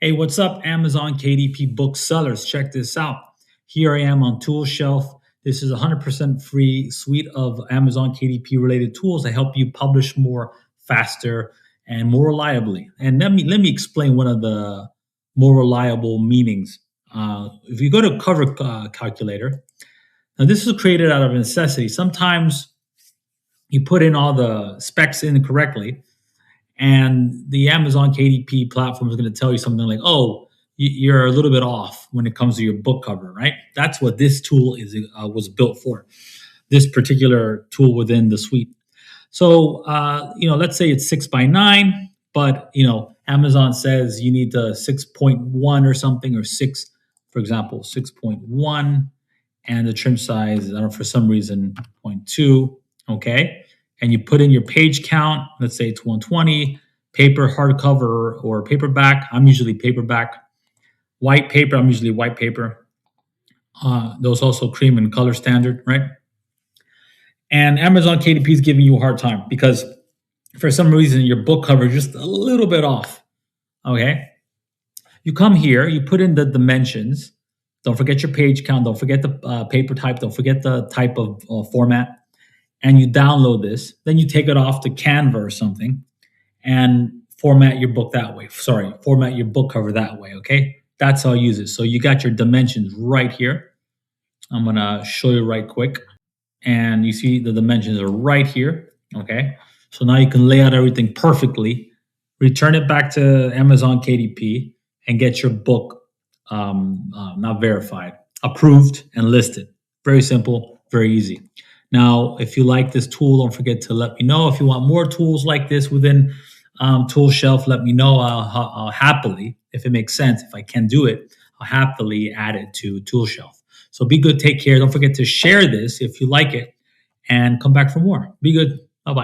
Hey, what's up, Amazon KDP booksellers? Check this out. Here I am on Toolshelf. This is a 100% free suite of Amazon KDP related tools that help you publish more, faster, and more reliably. And let me explain one of the more reliable meanings. If you go to Cover Calculator, now this is created out of necessity. Sometimes you put in all the specs incorrectly, and the Amazon KDP platform is going to tell you something like, "Oh, you're a little bit off when it comes to your book cover," right? That's what this tool is was built for. This particular tool within the suite. So, let's say it's 6 by 9, but Amazon says you need the 6.1 or something, or six, for example, 6.1, and the trim size, I don't know, for some reason, 0.2. Okay, and you put in your page count. Let's say it's 120. Paper, hardcover, or paperback. I'm usually paperback. White paper. I'm usually white paper. Those also cream and color standard, right? And Amazon KDP is giving you a hard time because for some reason your book cover is just a little bit off. Okay, you come here, you put in the dimensions. Don't forget your page count. Don't forget the paper type. Don't forget the type of format. And you download this. Then you take it off to Canva or something and format your book that way. Sorry, format your book cover that way. Okay, that's how I use it. So you got your dimensions right here. I'm gonna show you right quick, and you see the dimensions are right here. Okay, so now you can lay out everything perfectly, return it back to Amazon KDP, and get your book not verified, approved, and listed. Very simple, very easy. Now, if you like this tool, don't forget to let me know. If you want more tools like this within Tool Shelf, let me know. I'll happily, if it makes sense, if I can do it, I'll happily add it to Tool Shelf. So be good, take care. Don't forget to share this if you like it, and come back for more. Be good. Bye-bye.